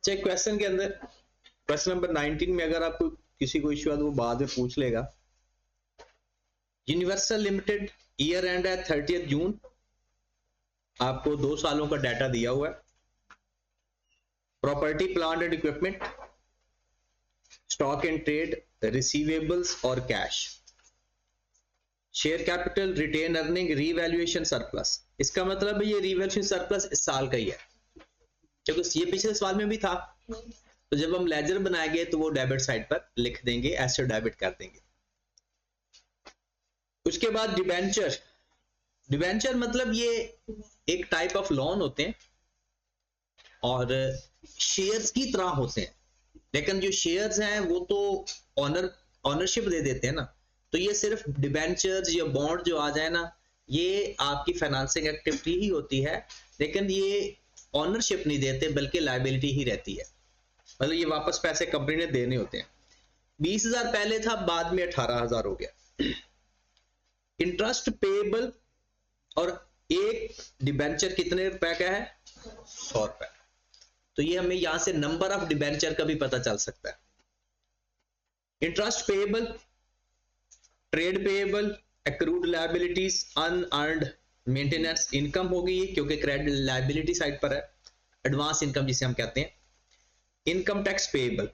Check question के अंदर question number 19 में अगर आपको किसी को इश्यू है तो वो बाद में पूछ लेगा। यूनिवर्सल लिमिटेड ईयर एंड है 30 जून, आपको 2 सालों का डाटा दिया हुआ है। Property plant and equipment, stock and trade, receivables और cash, share capital, retain earning, revaluation surplus. इसका मतलब ये रीवैल्यूएशन सरप्लस इस साल का ही है, क्योंकि ये पिछले साल में भी था। तो जब हम लेजर बनाएंगे तो वो डेबिट साइड पर लिख देंगे, एसेट डेबिट कर देंगे। उसके बाद डिबेंचर, डिबेंचर मतलब ये एक टाइप ऑफ लोन होते हैं और शेयर्स की तरह होते हैं, लेकिन जो शेयर्स हैं वो तो ऑनरशिप दे देते हैं ना। तो ये सिर्फ डिबेंचर्स या बॉन्ड जो आ जाए ना, ये आपकी फाइनेंसिंग एक्टिविटी ही होती है, लेकिन ये ऑनरशिप नहीं देते बल्कि लायबिलिटी ही रहती है। मतलब ये वापस पैसे कंपनी ने देने होते हैं। 20,000 पहले था, बाद में 18,000 हो गया। इंटरेस्ट पेएबल, और एक डिबेंचर कितने रुपए का है? 100 रुपए। तो ये हमें यहां से नंबर ऑफ डिबेंचर का भी पता चल सकता है। Interest payable, trade payable, accrued liabilities, unearned maintenance income होगी ये, क्योंकि क्रेडिट लायबिलिटी साइड पर है। एडवांस इनकम जिसे हम कहते हैं। Income tax payable,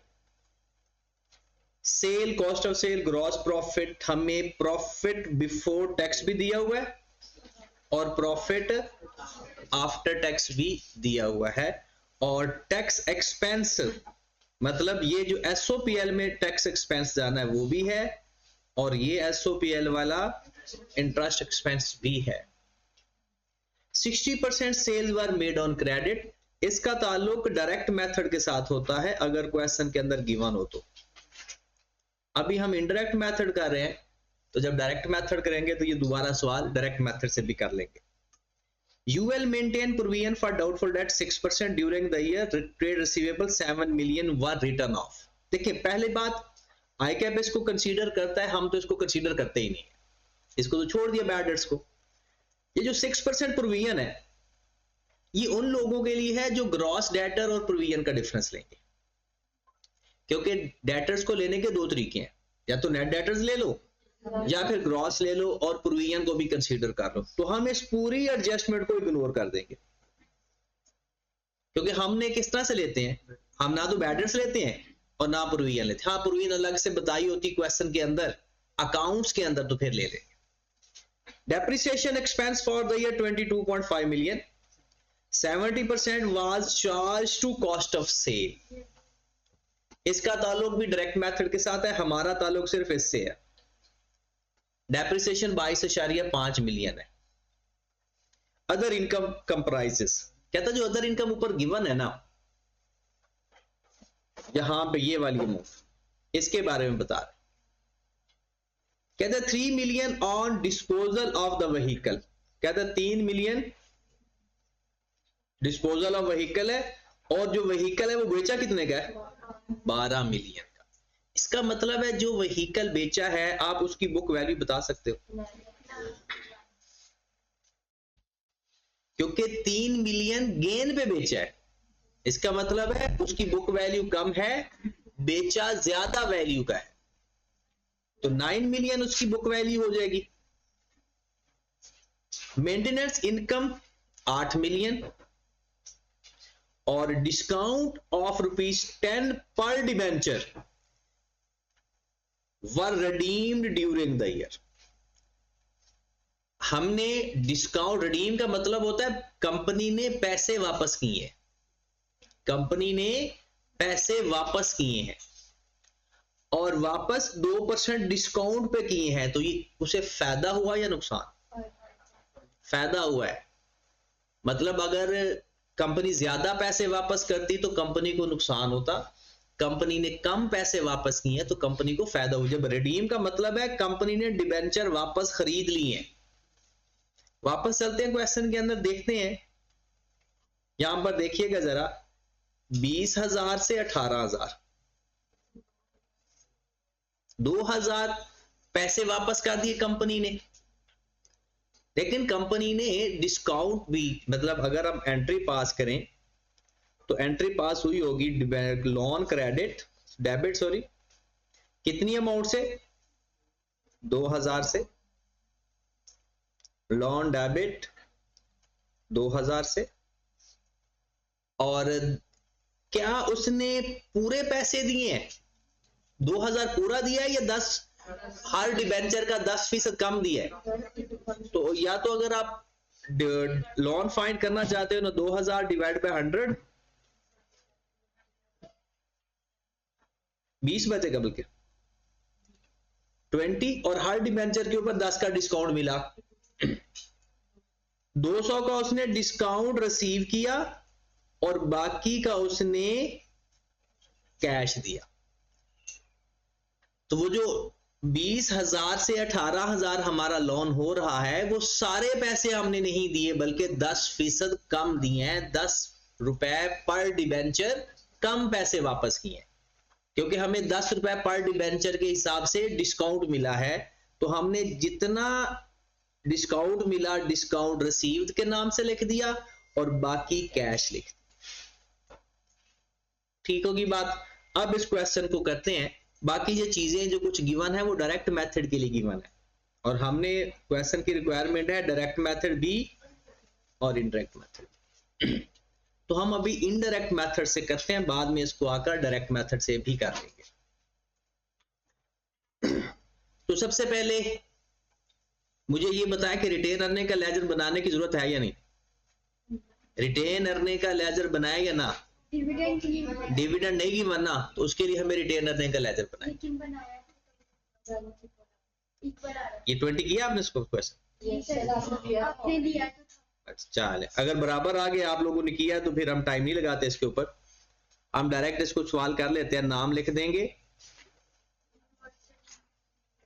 sale, cost of sale, gross profit, हमें प्रॉफिट बिफोर टैक्स भी दिया हुआ है और प्रॉफिट आफ्टर टैक्स भी दिया हुआ है। और टैक्स एक्सपेंस मतलब ये जो एसओपीएल में टैक्स एक्सपेंस जाना है वो भी है, और ये एसओपीएल वाला इंटरेस्ट एक्सपेंस भी है। 60% sales were made on credit, इसका ताल्लुक डायरेक्ट मेथड के साथ होता है अगर क्वेश्चन के अंदर गिवन हो तो। अभी हम इनडायरेक्ट मेथड कर रहे हैं, तो जब डायरेक्ट मेथड करेंगे तो ये दोबारा सवाल डायरेक्ट मेथड से भी कर लेंगे। You will maintain provision for doubtful debt 6% during the year, trade receivable 7 million were written off। देखिए पहले बात, ICAP इसको कंसीडर करता है, हम तो इसको कंसीडर करते ही नहीं, इसको तो छोड़ दिया बैड डेट्स को। ये जो 6% प्रोविजन है ये उन लोगों के लिए है जो ग्रॉस डेटर और प्रोविजन का डिफरेंस लेंगे, क्योंकि डेटर्स को लेने के 2 तरीके हैं, या तो नेट डेटर्स ले लो या फिर ग्रॉस ले लो और प्रोविजन को भी कंसीडर कर लो। तो हम इस पूरी एडजस्टमेंट को इग्नोर कर देंगे, क्योंकि हमने किस तरह से लेते हैं, हम ना तो बैडर्स लेते हैं और ना प्रोविजन लेते हैं। हाँ प्रोविजन अलग से बताई होती क्वेश्चन के अंदर, अकाउंट्स के अंदर, तो फिर ले लेंगे। Depreciation expense for the year 22.5 million, 70% was charge to cost of sale. इसका ताल्लुक भी डायरेक्ट मेथड के साथ है, हमारा ताल्लुक सिर्फ इससे है। डेप्रिसिएशन 22.5 मिलियन है। अदर इनकम कंप्राइजेस, कहता जो अदर इनकम ऊपर गिवन है ना, यहां पे ये वाली अमाउंट, इसके बारे में बता रहे। कहता 3 million on disposal of the vehicle, कहता 3 मिलियन डिस्पोजल ऑफ व्हीकल है, और जो व्हीकल है वो बेचा कितने का है? 12 मिलियन का। इसका मतलब है जो व्हीकल बेचा है आप उसकी बुक वैल्यू बता सकते हो, क्योंकि 3 मिलियन गेन पे बेचा है, इसका मतलब है उसकी बुक वैल्यू कम है, बेचा ज्यादा वैल्यू का है, तो 9 मिलियन उसकी बुक वैल्यू हो जाएगी। मेंटेनेंस इनकम 8 मिलियन, और डिस्काउंट ऑफ ₹10 पर debenture were redeemed during the year. हमने डिस्काउंट, रिडीम का मतलब होता है कंपनी ने पैसे वापस किए, कंपनी ने पैसे वापस किए हैं, और वापस 2% डिस्काउंट पे किए हैं, तो ये उसे फायदा हुआ या नुकसान? फायदा हुआ है। मतलब अगर कंपनी ज्यादा पैसे वापस करती तो कंपनी को नुकसान होता, कंपनी ने कम पैसे वापस किए तो कंपनी को फायदा हो। जब रिडीम का मतलब है कंपनी ने डिबेंचर वापस खरीद लिए हैं। वापस चलते हैं क्वेश्चन के अंदर, देखते हैं यहां पर देखिएगा जरा, 20,000 से 18,000, 2,000 पैसे वापस कर दिए कंपनी ने, लेकिन कंपनी ने डिस्काउंट भी, मतलब अगर हम एंट्री पास करें तो एंट्री पास हुई होगी लोन क्रेडिट डेबिट सॉरी, कितनी अमाउंट से? 2000 से। लोन डेबिट 2000 से। और क्या उसने पूरे पैसे दिए हैं? 2000 पूरा दिया है या 10, हर डिबेंचर का 10% कम दिया है? तो या तो अगर आप लोन फाइंड करना चाहते हो ना, 2000 डिवाइड बाय 100, 20 बचेगा बल्कि 20, और हर डिबेंचर के ऊपर 10 का डिस्काउंट मिला। 200 का उसने डिस्काउंट रिसीव किया और बाकी का उसने कैश दिया। तो वो जो 20,000 से 18,000 हमारा लोन हो रहा है, वो सारे पैसे हमने नहीं दिए बल्कि 10% कम दिए हैं। 10 रुपए पर डिबेंचर कम पैसे वापस किए, क्योंकि हमें 10 रुपए पर डिबेंचर के हिसाब से डिस्काउंट मिला है। तो हमने जितना डिस्काउंट मिला डिस्काउंट रिसीव्ड के नाम से लिख दिया और बाकी कैश लिख दिया। ठीक होगी बात? अब इस क्वेश्चन को करते हैं। बाकी ये चीजें जो कुछ गिवन है वो डायरेक्ट मेथड के लिए गिवन है, और हमने क्वेश्चन की रिक्वायरमेंट है डायरेक्ट मेथड भी और इनडायरेक्ट मेथड। तो हम अभी इनडायरेक्ट मेथड से करते हैं, बाद में इसको आकर डायरेक्ट मेथड से भी कर लेंगे। तो सबसे पहले मुझे ये बताया कि रिटेन अर्निंग का लेजर बनाने की जरूरत है या नहीं? रिटेन अर्निंग का लेजर बनाए या ना? डिविडेंड नहीं की बनना, तो उसके लिए हमें रिटेन अर्निंग का लेजर बनाए। ये 20 किया आपने इसको क्वेश्चन? अच्छा चले, अगर बराबर आ गया आप लोगों ने किया तो फिर हम टाइम नहीं लगाते इसके ऊपर, हम डायरेक्ट इसको सवाल कर लेते हैं। नाम लिख देंगे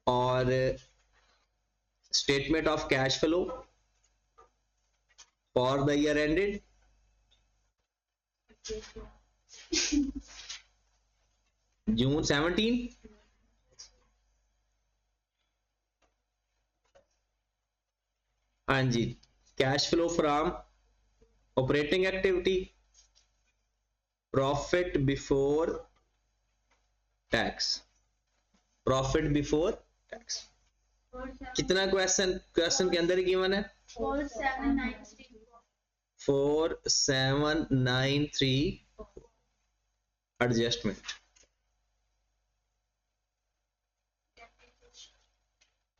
और statement of cash flow for the year ended, June 17, हाँ जी, cash flow from operating activity, profit before tax, profit before tax. कितना क्वेश्चन के अंदर ही गिवन है? 4793 एडजस्टमेंट।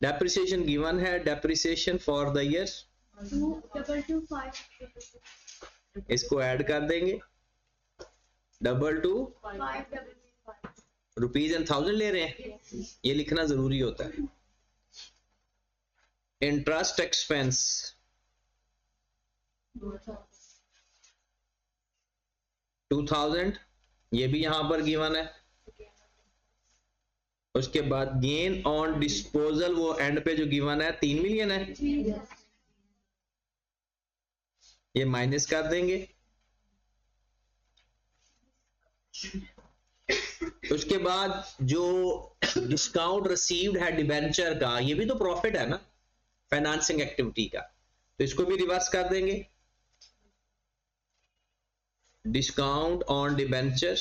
डेप्रिसिएशन गिवन है, डेप्रिसिएशन फॉर द ईयर 222,5. इसको ऐड कर देंगे, 222 रुपीज एंड 1000 ले रहे हैं, ये लिखना जरूरी होता है। इंटरेस्ट एक्सपेंस 2000, ये भी यहां पर गिवन है। उसके बाद गेन ऑन डिस्पोजल, वो एंड पे जो गिवन है 3 मिलियन है, ये माइनस कर देंगे। उसके बाद जो डिस्काउंट रिसीव्ड है डिबेंचर का, ये भी तो प्रॉफिट है ना फाइनेंसिंग एक्टिविटी का, तो इसको भी रिवर्स कर देंगे। डिस्काउंट ऑन डिबेंचर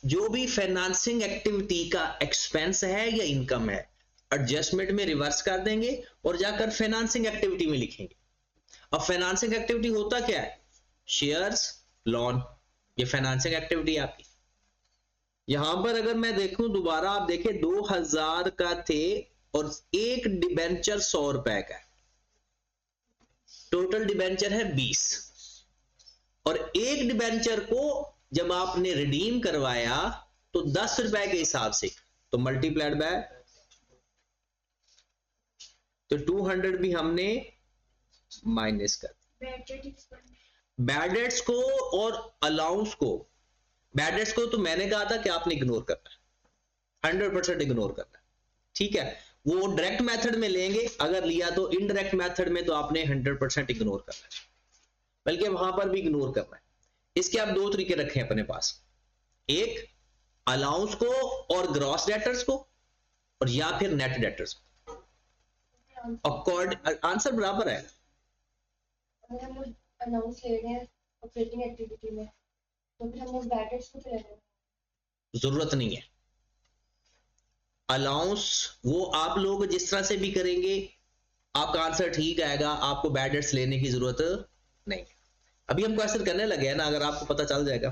जो भी फाइनेंसिंग एक्टिविटी का एक्सपेंस है या इनकम है, एडजस्टमेंट में रिवर्स कर देंगे और जाकर फाइनेंसिंग एक्टिविटी में लिखेंगे। अब फाइनेंसिंग एक्टिविटी होता क्या है? शेयर्स, लोन, ये फाइनेंसिंग एक्टिविटी आपकी। यहां पर अगर मैं देखूं दोबारा, आप देखें 2000 का थे और एक डिबेंचर 100 रुपए का है, टोटल डिबेंचर है 20, और एक डिबेंचर को जब आपने रिडीम करवाया तो 10 रुपए के हिसाब से, तो मल्टीप्लाइड बाय, तो 200 भी हमने माइनस कर। बैड डेट्स को और अलाउंस को, बैड डेट्स को तो मैंने कहा था कि आपने इग्नोर करना है, 100% इग्नोर करना है, ठीक है। वो डायरेक्ट मेथड में लेंगे, अगर लिया तो इनडायरेक्ट मेथड में तो आपने 100% इग्नोर करना है, बल्कि वहां पर भी इग्नोर करना है। इसके आप दो तरीके रखें अपने पास, एक अलाउंस को और ग्रॉस डेटर्स को, और या फिर नेट डेटर्स को। आंसर बराबर है। अगर हम लोग अनाउंस ले रहे हैं ऑपरेटिंग एक्टिविटी में तो फिर हम लोग बैड डेट्स को ले रहे हैं, जरूरत नहीं है। अलाउंस वो आप लोग जिस तरह से भी करेंगे आपका आंसर ठीक आएगा, आपको बैड डेट्स लेने की जरूरत नहीं। अभी हम क्वेश्चन करने लगे हैं ना, अगर आपको पता चल जाएगा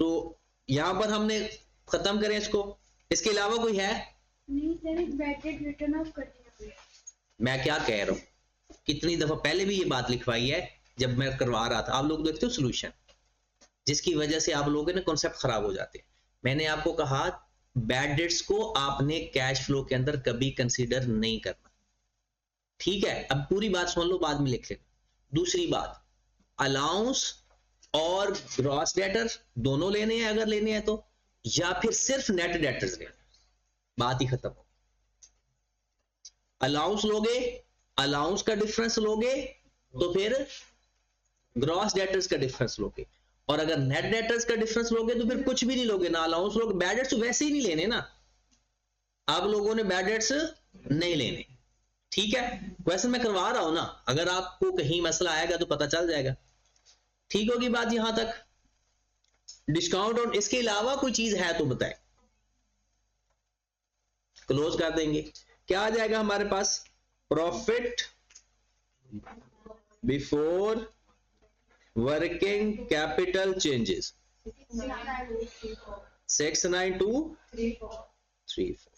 तो यहां पर हमने खत्म करें इसको। इसके अलावा कोई है? नहीं सर, एक बैड डेट रिटर्न ऑफ करनी है। मैं क्या कह रहा हूं, कितनी दफा पहले भी ये बात लिखवाई है जब मैं करवा रहा था। आप लोग देखते हो सोल्यूशन, जिसकी वजह से आप लोगों ने कॉन्सेप्ट खराब हो जाते हैं। मैंने आपको कहा बैड डेट्स को आपने कैश फ्लो के अंदर कभी कंसीडर नहीं करना, ठीक है? अब पूरी बात सुन लो, बाद में लिख लेना। दूसरी बात, अलाउंस और ग्रॉस डेटर दोनों लेने हैं अगर लेने हैं तो, या फिर सिर्फ नेट डेटर्स लेने, बात ही खत्म हो। अलाउंस लोगे, अलाउंस का डिफरेंस लोगे तो फिर ग्रॉस डेटर्स का डिफरेंस लोगे, और अगर नेट डेटर्स का डिफरेंस लोगे तो फिर कुछ भी नहीं लोगे ना, अलाउंस लोगे। बैड डेट्स वैसे ही नहीं लेने ना, आप लोगों ने बैड डेट्स नहीं लेने, ठीक है? वैसे मैं करवा रहा हूं ना, अगर आपको कहीं मसला आएगा तो पता चल जाएगा। ठीक होगी बात यहां तक? डिस्काउंट और इसके अलावा कोई चीज है तो बताएं, क्लोज कर देंगे। क्या आ जाएगा हमारे पास? Profit before working capital changes 69234।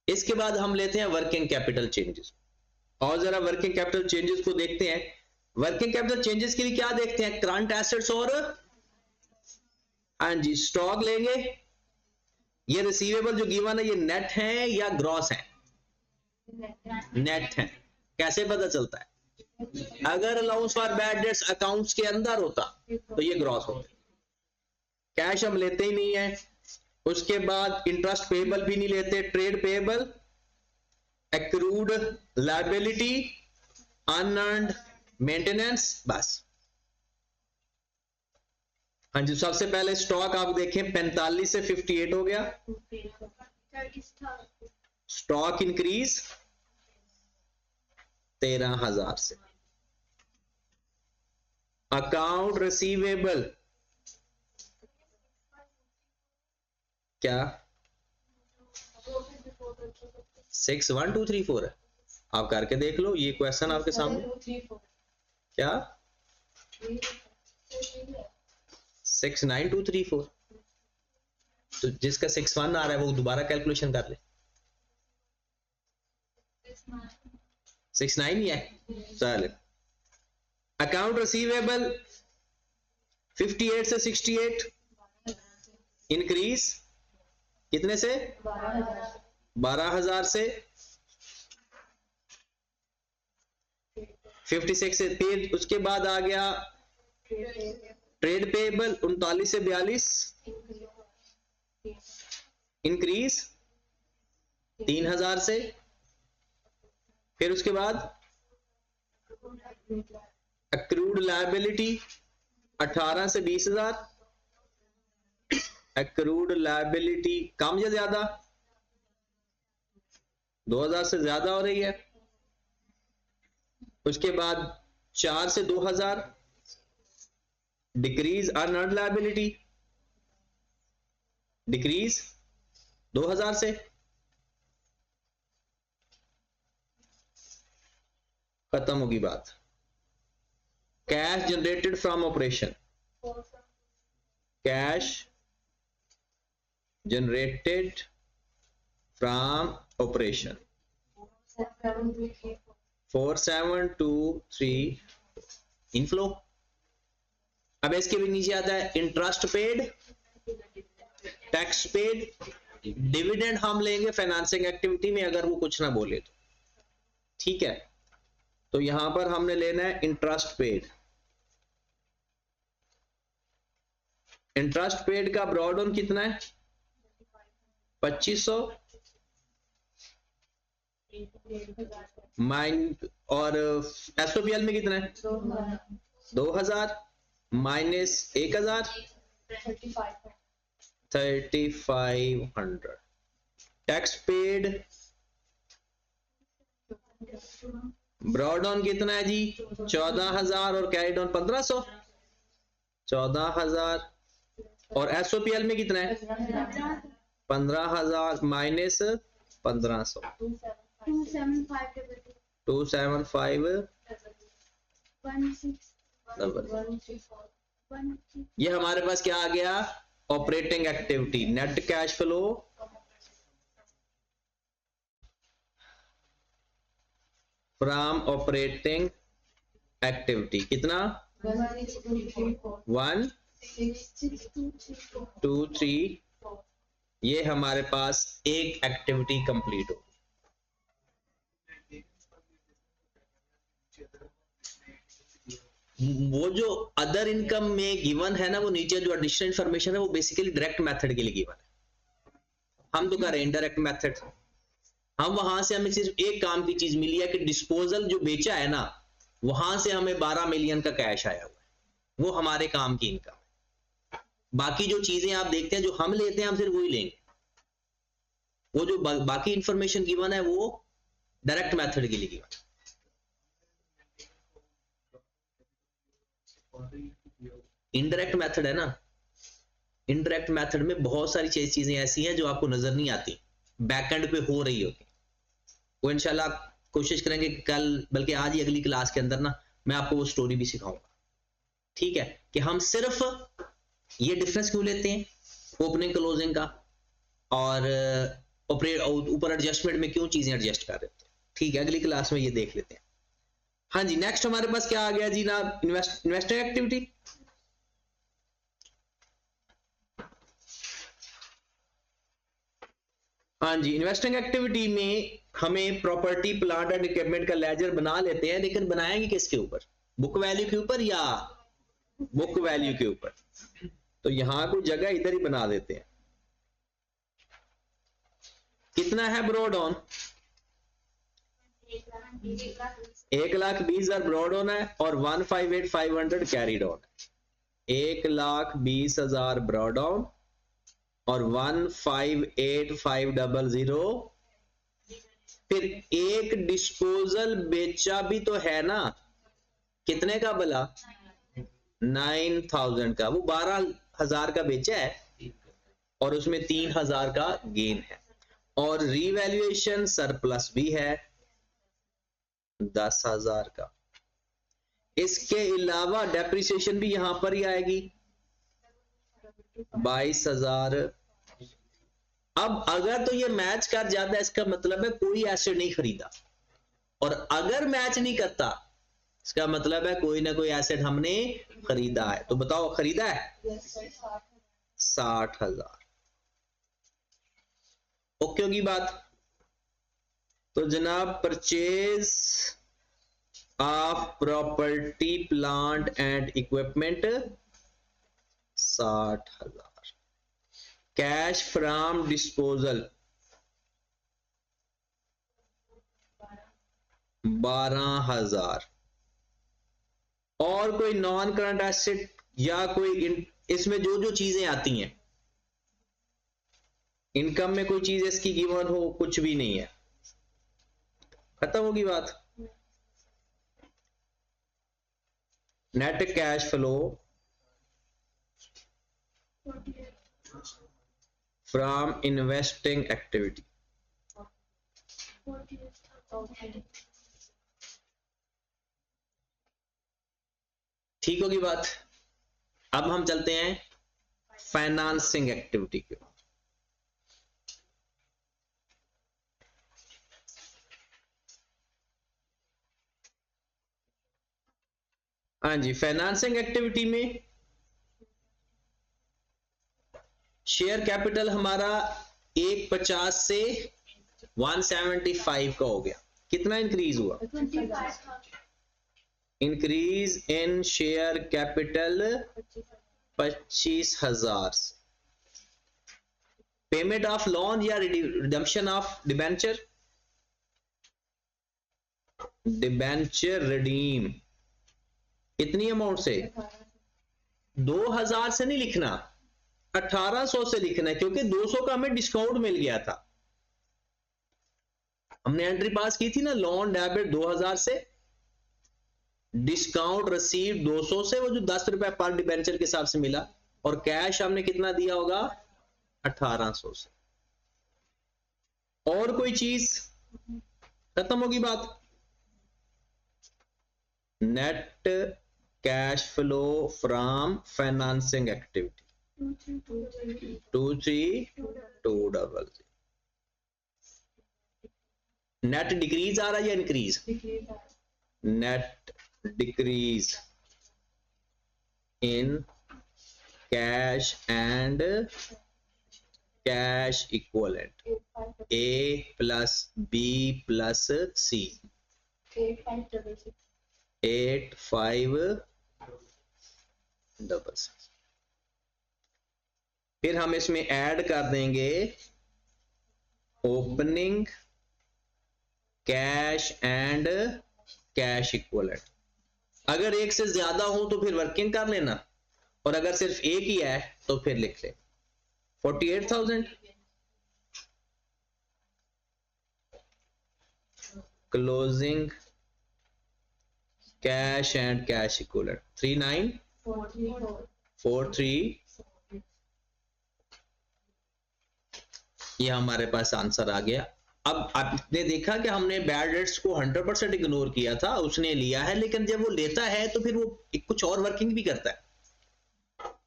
इसके बाद हम लेते हैं वर्किंग कैपिटल चेंजेस, और जरा वर्किंग कैपिटल चेंजेस को देखते हैं। वर्किंग कैपिटल चेंजेस के लिए क्या देखते हैं? करंट एसेट्स और हाँ जी स्टॉक लेंगे। ये रिसीवेबल जो गिवन है ये नेट है या ग्रॉस है? नेट है। कैसे पता चलता है? अगर allowance for bad debts accounts के अंदर होता तो ये ग्रॉस होता। कैश हम लेते ही नहीं है। उसके बाद इंटरेस्ट पेएबल भी नहीं लेते, trade payable, accrued liability, unearned maintenance, बस। हाँ जी, सबसे पहले स्टॉक आप देखें 45 से 58 हो गया, स्टॉक इंक्रीज 13,000 से। अकाउंट रिसीवेबल क्या 61234 है? आप करके देख लो, ये क्वेश्चन आपके सामने। क्या 69234? तो जिसका 61 आ रहा है वो दोबारा कैलकुलेशन कर ले। 69 ही है, चल। अकाउंट रिसीवेबल 58 से 68 इंक्रीज कितने से? 12,000 से। 56 से फिर उसके बाद आ गया ट्रेड पेएबल 39 से 42 इंक्रीज 3,000 से। फिर उसके बाद एक्रूड लायबिलिटी 18 से 20,000। एक्रूड लायबिलिटी कम या ज्यादा? 2,000 से ज्यादा हो रही है। उसके बाद 4 से 2,000 डिक्रीज अनअर्न्ड लायबिलिटी, डिक्रीज 2,000 से। खत्म होगी बात। Cash generated from operation, cash generated from operation 4723 inflow. अब इसके भी नीचे आता है interest paid, tax paid, dividend हम लेंगे फाइनेंसिंग एक्टिविटी में अगर वो कुछ ना बोले तो, ठीक है? तो यहां पर हमने लेना है इंटरेस्ट पेड। इंटरेस्ट पेड का ब्रॉड ऑन कितना है? 2500 और एसओपीएल में कितना है? 2,000 minus 1,000 3,500। Tax paid Broad On कितना है जी 14,000 और कैरिड ऑन 1,500 14,000 और एसओपीएल में कितना है 15,000 माइनस 1,500 275 ये हमारे पास क्या आ गया operating activity net cash flow from operating activity कितना 1 2 3 ये हमारे पास एक एक्टिविटी कंप्लीट हो वो जो अदर इनकम में गिवन है ना वो नीचे जो एडिशनल इंफॉर्मेशन है वो बेसिकली डायरेक्ट मेथड के लिए गिवन है हम तो कर रहे हैं इनडायरेक्ट मेथड हम वहां से हमें सिर्फ एक काम की चीज मिली है कि डिस्पोजल जो बेचा है ना वहां से हमें 12 मिलियन का कैश आया हुआ है वो हमारे काम की इनकम है बाकी जो चीजें आप देखते हैं जो हम लेते हैं हम सिर्फ वही लेंगे वो जो बाकी इंफॉर्मेशन गिवन है वो डायरेक्ट मेथड के लिए गिवन इनडायरेक्ट मेथड है ना इनडायरेक्ट मेथड में बहुत सारी चीजें ऐसी हैं जो आपको नजर नहीं आती बैकएंड पे हो रही होती वो इंशाल्लाह कोशिश करेंगे कि कल बल्कि आज ही अगली क्लास के अंदर ना मैं आपको वो स्टोरी भी सिखाऊंगा ठीक है कि हम सिर्फ ये डिफरेंस क्यों लेते हैं ओपनिंग क्लोजिंग का और ऊपर एडजस्टमेंट में क्यों चीजें एडजस्ट कर देते हैं ठीक है अगली क्लास में ये देख लेते हैं हाँ जी नेक्स्ट हमारे पास क्या आ गया जी ना इन्वेस्टिंग एक्टिविटी हाँ जी इन्वेस्टिंग एक्टिविटी में हमें प्रॉपर्टी प्लांट एंड इक्विपमेंट का लेजर बना लेते हैं लेकिन बनाएंगे किसके ऊपर बुक वैल्यू के ऊपर या बुक वैल्यू के ऊपर तो यहां कोई जगह इधर ही बना देते हैं कितना है ब्रॉड ऑन 1,20,000 ब्रॉड ऑन है और 158,500 कैरीड ऑन है 1,20,000 ब्रॉड ऑन और 158,500 फिर एक डिस्पोजल बेचा भी तो है ना कितने का भला 9,000 का वो 12,000 का बेचा है और उसमें 3,000 का गेन है और रीवैल्यूएशन सरप्लस भी है 10,000 का इसके अलावा डेप्रिसिएशन भी यहां पर ही आएगी 22,000 अब अगर तो ये मैच कर जाता है इसका मतलब है कोई एसेट नहीं खरीदा और अगर मैच नहीं करता इसका मतलब है कोई ना कोई एसेट हमने खरीदा है तो बताओ खरीदा है 60,000 ओके होगी बात तो जनाब purchase of property plant and equipment 60,000 cash from disposal 12,000 और कोई नॉन करंट एसेट या कोई इसमें जो जो चीजें आती हैं इनकम में कोई चीज इसकी गिवन हो कुछ भी नहीं है खत्म होगी बात net cash flow from investing activity ठीक होगी बात अब हम चलते हैं फाइनेंसिंग एक्टिविटी की ओर हाँ जी फाइनेंसिंग एक्टिविटी में शेयर कैपिटल हमारा 150 से 175 का हो गया कितना इंक्रीज हुआ increase in share capital 25,000 payment of loan या रिडम्पशन ऑफ डिबेंचर रिडीम कितनी अमाउंट से 2,000 से नहीं लिखना 1,800 से लिखना है क्योंकि 200 का हमें डिस्काउंट मिल गया था हमने एंट्री पास की थी ना, लोन डेबिट 2000 से, डिस्काउंट रिसीव 200 से, वो जो 10 रुपए पर डिबेंचर के हिसाब से मिला, और कैश हमने कितना दिया होगा 1800 से। और कोई चीज, खत्म होगी बात। Net cash flow from financing activity 23200। Net decrease आ रहा है या increase? Net decrease in cash and cash equivalent, A plus B plus C 8566। फिर हम इसमें ऐड कर देंगे opening cash and cash equivalent. अगर एक से ज्यादा हो तो फिर वर्किंग कर लेना, और अगर सिर्फ एक ही है तो फिर लिख ले 48,000। Closing cash and cash equivalent 3943। ये हमारे पास आंसर आ गया। अब आपने देखा कि हमने बैड डेट्स को 100% इग्नोर किया था, उसने लिया है, लेकिन जब वो लेता है तो फिर वो कुछ और वर्किंग भी करता है,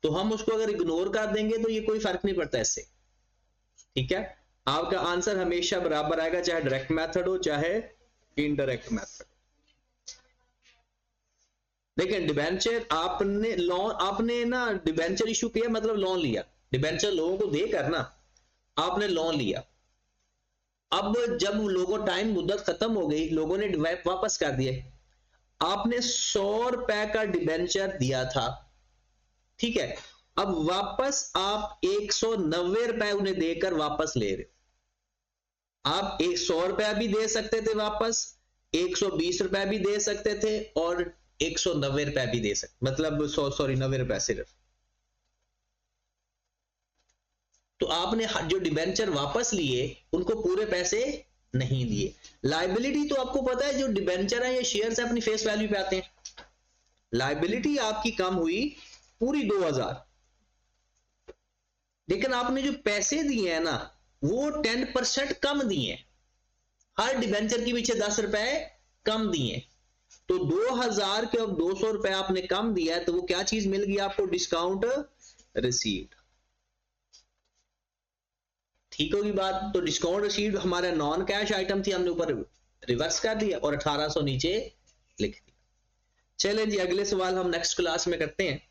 तो हम उसको अगर इग्नोर कर देंगे तो ये कोई फर्क नहीं पड़ता इससे। ठीक है, आपका आंसर हमेशा बराबर आएगा, चाहे डायरेक्ट मेथड हो चाहे इनडायरेक्ट मेथड। देखिए डिबेंचर आपने लोन, आपने ना डिबेंचर इशू किया मतलब लोन लिया, डिबेंचर लोगों को देकर ना आपने लोन लिया। अब जब लोगों टाइम मुद्दत खत्म हो गई, लोगों ने वापस कर दिए, आपने 100 रुपए का डिबेंचर दिया था, ठीक है, अब वापस आप 190 रुपए उन्हें देकर वापस ले रहे हो। आप 100 रुपया भी दे सकते थे वापस, 120 रुपया भी दे सकते थे, और 190 रुपया भी दे सकते, मतलब 90 रुपया सिर्फ। तो आपने जो डिबेंचर वापस लिए उनको पूरे पैसे नहीं दिए। लायबिलिटी तो आपको पता है, जो डिबेंचर है ये शेयर्स अपनी फेस वैल्यू पे आते हैं। लायबिलिटी आपकी कम हुई पूरी 2000, लेकिन आपने जो पैसे दिए हैं ना वो 10% कम दिए, हर डिबेंचर के पीछे 10 रुपए कम दिए, तो 2000 के अब 200 रुपए आपने कम दिया है, तो वो क्या चीज मिल गई आपको? Discount received. ठीक होगी बात। तो डिस्काउंट रिसीव्ड हमारा नॉन कैश आइटम थी, हमने ऊपर रिवर्स कर दिया और 1800 नीचे लिख दिया। चलें जी, अगले सवाल हम नेक्स्ट क्लास में करते हैं।